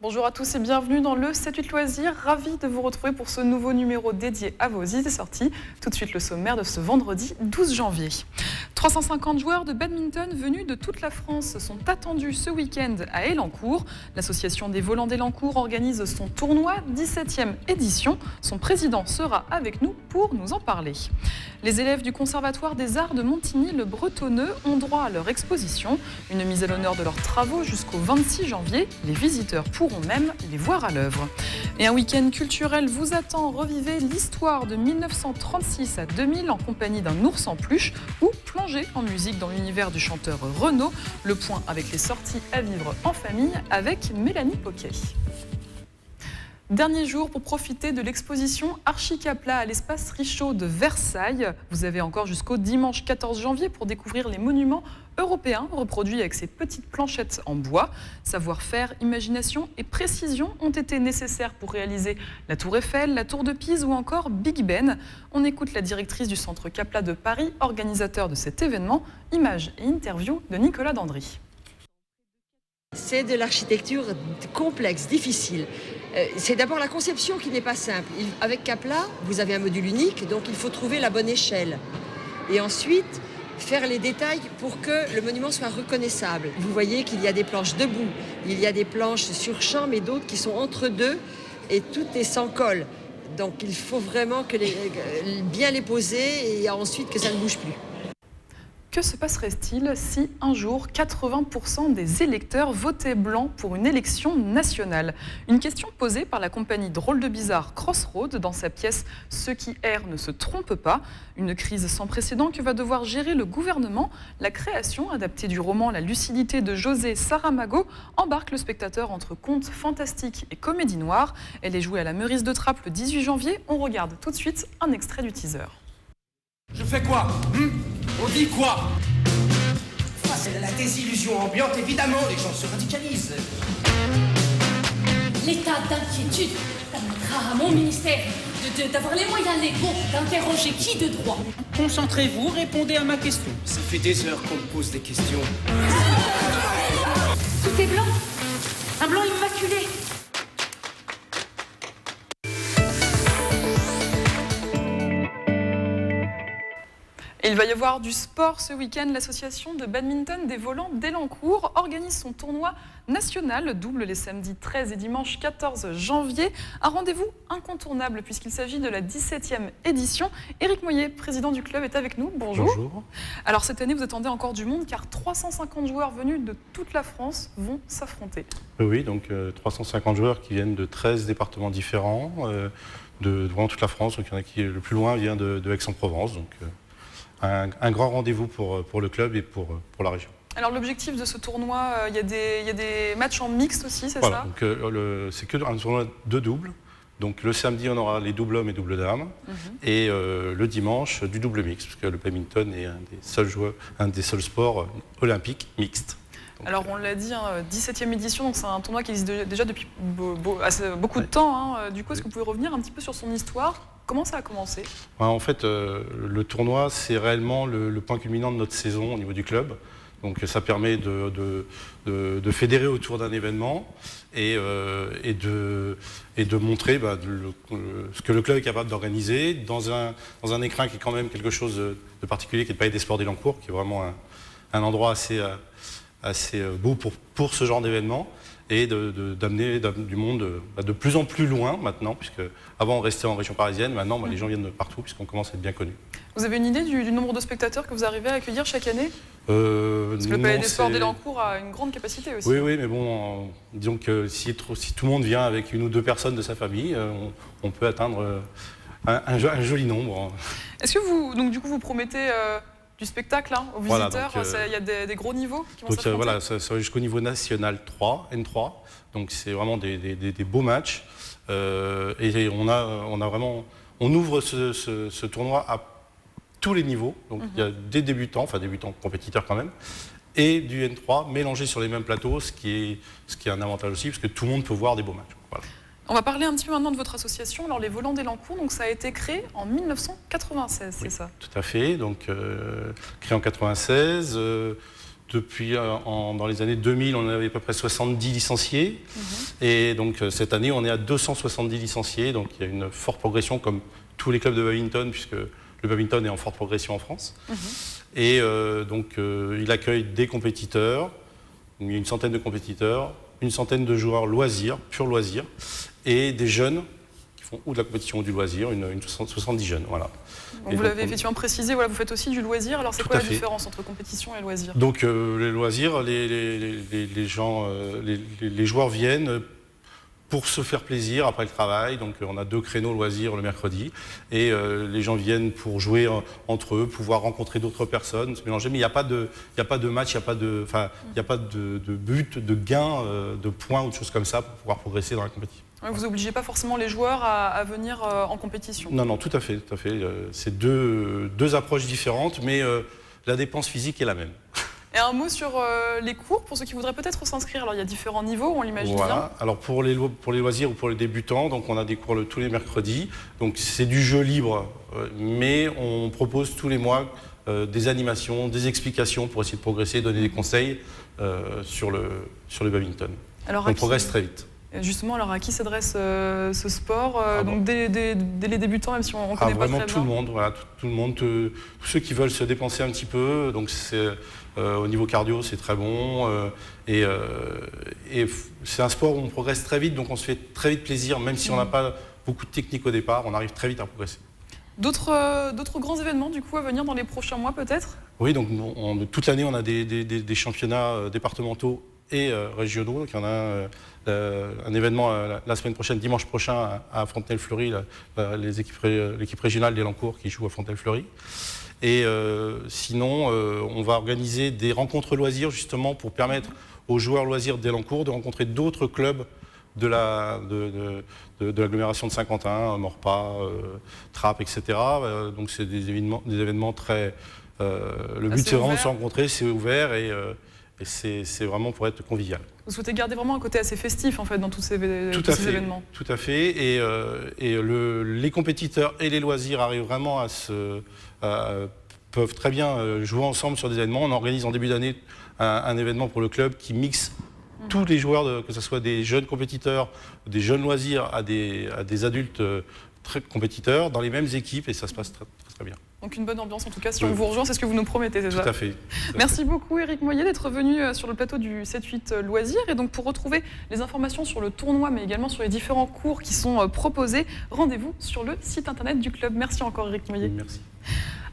Bonjour à tous et bienvenue dans le 7-8 Loisirs. Ravi de vous retrouver pour ce nouveau numéro dédié à vos idées sorties. Tout de suite le sommaire de ce vendredi 12 janvier. 350 joueurs de badminton venus de toute la France sont attendus ce week-end à Élancourt. L'association des volants d'Élancourt organise son tournoi 17e édition. Son président sera avec nous pour nous en parler. Les élèves du Conservatoire des Arts de Montigny-le-Bretonneux ont droit à leur exposition. Une mise à l'honneur de leurs travaux jusqu'au 26 janvier. Les visiteurs pourront même les voir à l'œuvre. Et un week-end culturel vous attend. Revivez l'histoire de 1936 à 2000 en compagnie d'un ours en peluche ou plongez en musique dans l'univers du chanteur Renaud. Le point avec les sorties à vivre en famille avec Mélanie Poquet. Dernier jour pour profiter de l'exposition Archicapla à l'espace Richaud de Versailles. Vous avez encore jusqu'au dimanche 14 janvier pour découvrir les monuments européens reproduits avec ces petites planchettes en bois. Savoir-faire, imagination et précision ont été nécessaires pour réaliser la Tour Eiffel, la Tour de Pise ou encore Big Ben. On écoute la directrice du Centre Capla de Paris, organisateur de cet événement. Images et interview de Nicolas Dandry. C'est de l'architecture complexe, difficile. C'est d'abord la conception qui n'est pas simple. Avec Capla, vous avez un module unique, donc il faut trouver la bonne échelle. Et ensuite, faire les détails pour que le monument soit reconnaissable. Vous voyez qu'il y a des planches debout, il y a des planches sur champ, mais d'autres qui sont entre deux, et tout est sans colle. Donc il faut vraiment bien les poser et ensuite que ça ne bouge plus. Que se passerait-il si un jour 80% des électeurs votaient blanc pour une élection nationale? Une question posée par la compagnie Drôle de Bizarre Crossroad dans sa pièce « Ceux qui errent ne se trompent pas ». Une crise sans précédent que va devoir gérer le gouvernement. La création, adaptée du roman La lucidité de José Saramago, embarque le spectateur entre contes fantastiques et comédie noire. Elle est jouée à la Meurice de Trappes le 18 janvier. On regarde tout de suite un extrait du teaser. Je fais quoi On dit quoi? Face à la désillusion ambiante, évidemment, les gens se radicalisent. L'état d'inquiétude permettra à mon ministère d'avoir les moyens légaux d'interroger qui de droit. Concentrez-vous, répondez à ma question. Ça fait des heures qu'on me pose des questions. Tout est blanc. Un blanc immaculé. Il va y avoir du sport ce week-end. L'association de badminton des volants d'Élancourt organise son tournoi national, double les samedis 13 et dimanche 14 janvier. Un rendez-vous incontournable puisqu'il s'agit de la 17e édition. Éric Moyer, président du club, est avec nous. Bonjour. Bonjour. Alors cette année, vous attendez encore du monde car 350 joueurs venus de toute la France vont s'affronter. Oui, donc 350 joueurs qui viennent de 13 départements différents, de vraiment toute la France. Donc il y en a qui, le plus loin, vient de Aix-en-Provence. Donc, un grand rendez-vous pour le club et pour la région. Alors l'objectif de ce tournoi, il y a des matchs en mixte aussi, c'est voilà, ça? Donc c'est que un tournoi de double. Donc le samedi, on aura les doubles hommes et doubles dames. Et le dimanche, du double mixte, parce que le badminton est un des seuls sports olympiques mixtes. Donc, alors on l'a dit, 17e édition, donc c'est un tournoi qui existe déjà depuis beaucoup de temps. Du coup, est-ce que vous pouvez revenir un petit peu sur son histoire? Comment ça a commencé? En fait, le tournoi, c'est réellement le point culminant de notre saison au niveau du club. Donc ça permet de fédérer autour d'un événement et de montrer ce que le club est capable d'organiser dans un écrin qui est quand même quelque chose de particulier, qui est le Palais des Sports d'Élancourt, qui est vraiment un endroit assez beau pour ce genre d'événement. Et d'amener du monde de plus en plus loin maintenant, puisque avant on restait en région parisienne, maintenant les gens viennent de partout puisqu'on commence à être bien connus. Vous avez une idée du nombre de spectateurs que vous arrivez à accueillir chaque année? Parce que le Palais des Sports d'Élancourt a une grande capacité aussi. Oui, mais bon, disons que si tout le monde vient avec une ou deux personnes de sa famille, on peut atteindre un joli nombre. Est-ce que vous promettez du spectacle aux visiteurs? Il y a des gros niveaux qui vont s'affronter? Voilà, ça va jusqu'au niveau national 3, N3. Donc c'est vraiment des beaux matchs. Et on ouvre ce tournoi à tous les niveaux. Donc il y a des débutants compétiteurs quand même, et du N3 mélangés sur les mêmes plateaux, ce qui est un avantage aussi, parce que tout le monde peut voir des beaux matchs. Voilà. On va parler un petit peu maintenant de votre association. Alors les volants d'Élancourt, donc ça a été créé en 1996, c'est ça? Tout à fait. Donc créé en 96. depuis dans les années 2000, on avait à peu près 70 licenciés. Et donc cette année, on est à 270 licenciés. Donc il y a une forte progression, comme tous les clubs de badminton, puisque le badminton est en forte progression en France. Et donc il accueille des compétiteurs. Il y a une centaine de compétiteurs, une centaine de joueurs loisirs, pur loisirs, et des jeunes qui font ou de la compétition ou du loisir, une 70 jeunes. Voilà. Donc vous l'avez effectivement précisé, voilà, vous faites aussi du loisir. Alors c'est quoi la différence entre compétition et loisir? Donc les loisirs, les gens, les joueurs viennent pour se faire plaisir après le travail. Donc on a 2 créneaux loisirs le mercredi et les gens viennent pour jouer entre eux, pouvoir rencontrer d'autres personnes, se mélanger. Mais il n'y a pas de match, il n'y a pas de but, de gain, de points ou de choses comme ça pour pouvoir progresser dans la compétition. Vous n'obligez pas forcément les joueurs à venir en compétition? Non, tout à fait. C'est deux approches différentes, mais la dépense physique est la même. Et un mot sur les cours, pour ceux qui voudraient peut-être s'inscrire. Alors il y a différents niveaux, on l'imagine bien. Alors pour les loisirs ou pour les débutants, donc on a des cours tous les mercredis. Donc c'est du jeu libre, mais on propose tous les mois des animations, des explications pour essayer de progresser, donner des conseils sur le badminton. Alors, on progresse très vite. Justement, alors à qui s'adresse ce sport donc dès les débutants, même si on ne connaît pas très bien? Vraiment tout le monde, voilà, tout le monde, tous ceux qui veulent se dépenser un petit peu. Donc au niveau cardio, c'est très bon. Et c'est un sport où on progresse très vite, donc on se fait très vite plaisir, même si on n'a pas beaucoup de technique au départ, on arrive très vite à progresser. D'autres grands événements du coup à venir dans les prochains mois peut-être? Oui, donc toute l'année on a des championnats départementaux et régionaux. Donc il y en a un événement la semaine prochaine, dimanche prochain à Fontenay-le-Fleury, l'équipe régionale d'Elancourt qui joue à Fontenay-le-Fleury. Et sinon, on va organiser des rencontres loisirs justement pour permettre aux joueurs loisirs d'Elancourt de rencontrer d'autres clubs de l'agglomération de Saint-Quentin, Maurepas, Trappes, etc. Donc c'est des événements très... le but c'est vraiment de se rencontrer, c'est ouvert et c'est vraiment pour être convivial. Vous souhaitez garder vraiment un côté assez festif en fait dans tous ces événements? Tout à fait. Et les compétiteurs et les loisirs arrivent vraiment peuvent très bien jouer ensemble sur des événements. On organise en début d'année un événement pour le club qui mixe tous les joueurs, que ce soit des jeunes compétiteurs, des jeunes loisirs à des adultes très compétiteurs dans les mêmes équipes et ça se passe très, très, très bien. Donc une bonne ambiance en tout cas, si on vous rejoint, c'est ce que vous nous promettez, c'est ça? Tout à fait. Merci beaucoup Éric Moyer d'être venu sur le plateau du 7-8 Loisirs. Et donc pour retrouver les informations sur le tournoi, mais également sur les différents cours qui sont proposés, rendez-vous sur le site internet du club. Merci encore Éric Moyer. Merci.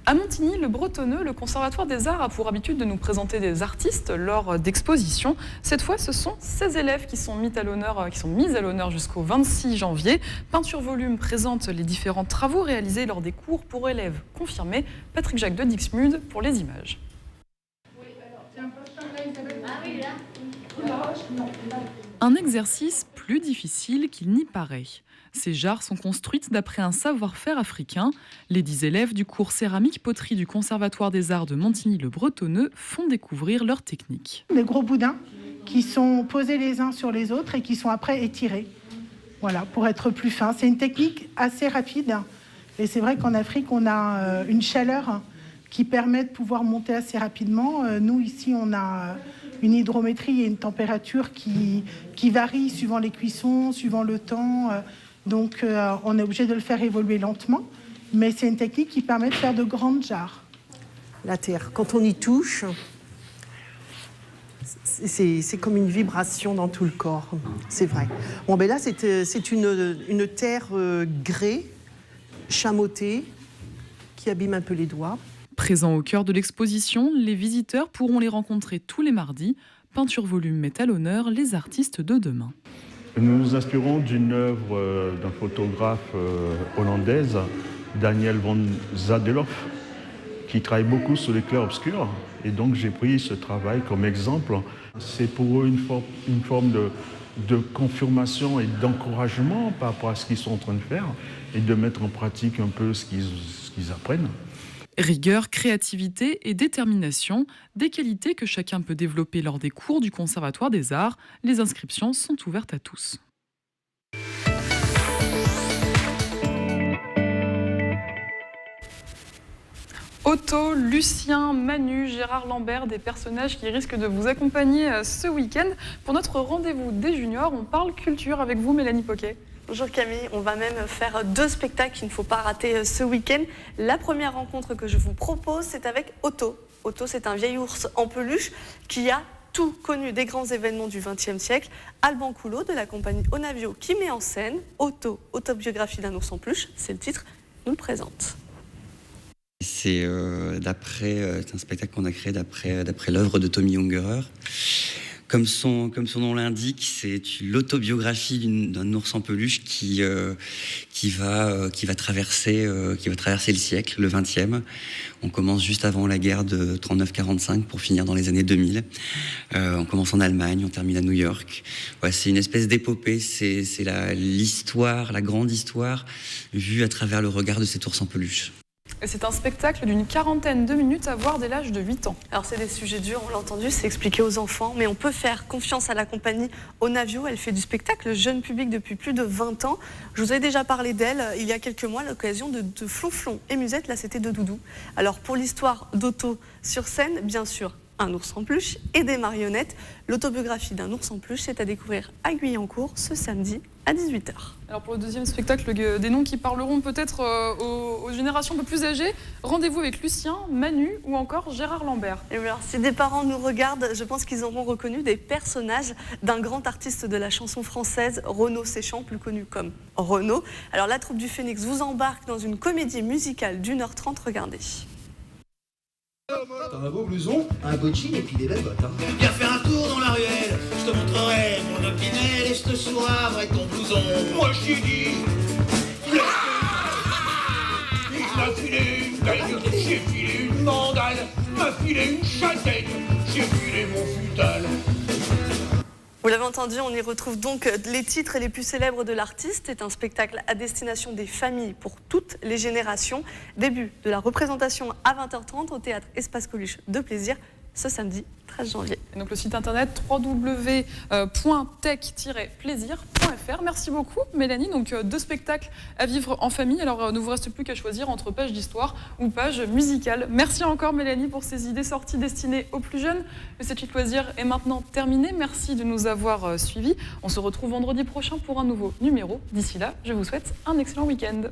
À Montigny-le-Bretonneux, le Conservatoire des Arts a pour habitude de nous présenter des artistes lors d'expositions. Cette fois, ce sont 16 élèves qui sont mis à l'honneur jusqu'au 26 janvier. Peinture Volume présente les différents travaux réalisés lors des cours pour élèves confirmés. Patrick Jacques de Dixmude pour les images. Un exercice plus difficile qu'il n'y paraît. Ces jarres sont construites d'après un savoir-faire africain. Les 10 élèves du cours céramique-poterie du Conservatoire des Arts de Montigny-le-Bretonneux font découvrir leur technique. Des gros boudins qui sont posés les uns sur les autres et qui sont après étirés. Voilà, pour être plus fins. C'est une technique assez rapide. Et c'est vrai qu'en Afrique, on a une chaleur qui permet de pouvoir monter assez rapidement. Nous, ici, on a une hydrométrie et une température qui varie suivant les cuissons, suivant le temps. Donc, on est obligé de le faire évoluer lentement. Mais c'est une technique qui permet de faire de grandes jarres. La terre, quand on y touche, c'est comme une vibration dans tout le corps. C'est vrai. Bon, ben là, c'est une terre grès, chamottée, qui abîme un peu les doigts. Présents au cœur de l'exposition, les visiteurs pourront les rencontrer tous les mardis. Peinture Volume met à l'honneur les artistes de demain. Nous nous inspirons d'une œuvre d'un photographe hollandaise, Daniel van Zadeloff, qui travaille beaucoup sur les clairs obscurs. Et donc j'ai pris ce travail comme exemple. C'est pour eux une forme de confirmation et d'encouragement par rapport à ce qu'ils sont en train de faire et de mettre en pratique un peu ce qu'ils apprennent. Rigueur, créativité et détermination, des qualités que chacun peut développer lors des cours du Conservatoire des Arts. Les inscriptions sont ouvertes à tous. Otto, Lucien, Manu, Gérard Lambert, des personnages qui risquent de vous accompagner ce week-end. Pour notre rendez-vous des juniors, on parle culture avec vous, Mélanie Poquet. Bonjour Camille, on va même faire 2 spectacles qu'il ne faut pas rater ce week-end. La première rencontre que je vous propose, c'est avec Otto. Otto, c'est un vieil ours en peluche qui a tout connu des grands événements du XXe siècle. Alban Coulot de la compagnie Onavio qui met en scène Otto, autobiographie d'un ours en peluche, c'est le titre, nous le présente. C'est un spectacle qu'on a créé d'après l'œuvre de Tommy Ungerer. Comme son nom l'indique, c'est l'autobiographie d'un ours en peluche qui va traverser le siècle, le 20e. On commence juste avant la guerre de 39-45 pour finir dans les années 2000. On commence en Allemagne, on termine à New York. Ouais, c'est une espèce d'épopée, c'est l'histoire, la grande histoire, vue à travers le regard de cet ours en peluche. Et c'est un spectacle d'une 40aine de minutes à voir dès l'âge de 8 ans. Alors c'est des sujets durs, on l'a entendu, c'est expliqué aux enfants, mais on peut faire confiance à la compagnie Onavio. Elle fait du spectacle jeune public depuis plus de 20 ans. Je vous ai déjà parlé d'elle il y a quelques mois à l'occasion de Flonflon et Musette, là c'était de Doudou. Alors pour l'histoire d'Otto sur scène, bien sûr, un ours en peluche et des marionnettes. L'autobiographie d'un ours en peluche, c'est à découvrir à Guyancourt ce samedi à 18h. Alors pour le deuxième spectacle, des noms qui parleront peut-être aux générations un peu plus âgées, rendez-vous avec Lucien, Manu ou encore Gérard Lambert. Et alors, si des parents nous regardent, je pense qu'ils auront reconnu des personnages d'un grand artiste de la chanson française, Renaud Séchant, plus connu comme Renaud. Alors la troupe du Phénix vous embarque dans une comédie musicale d'1h30, regardez. T'as un beau blouson, un beau jean et puis des belles bottes. Viens faire un tour dans la ruelle, je te montrerai mon opinel et je te soiverai avec ton blouson. Moi je t'ai dit, il m'a filé une dague, j'ai filé une mandale, m'a filé une châtaigne, j'ai filé mon futal. Vous l'avez entendu, on y retrouve donc les titres les plus célèbres de l'artiste. C'est un spectacle à destination des familles pour toutes les générations. Début de la représentation à 20h30 au théâtre Espace Coluche de Plaisir ce samedi 13 janvier. Et donc le site internet www.tech-plaisir.fr. Merci beaucoup Mélanie. Donc 2 spectacles à vivre en famille. Alors il ne vous reste plus qu'à choisir entre page d'histoire ou page musicale. Merci encore Mélanie pour ces idées sorties destinées aux plus jeunes. Le 7-8 loisirs est maintenant terminé. Merci de nous avoir suivis. On se retrouve vendredi prochain pour un nouveau numéro. D'ici là, je vous souhaite un excellent week-end.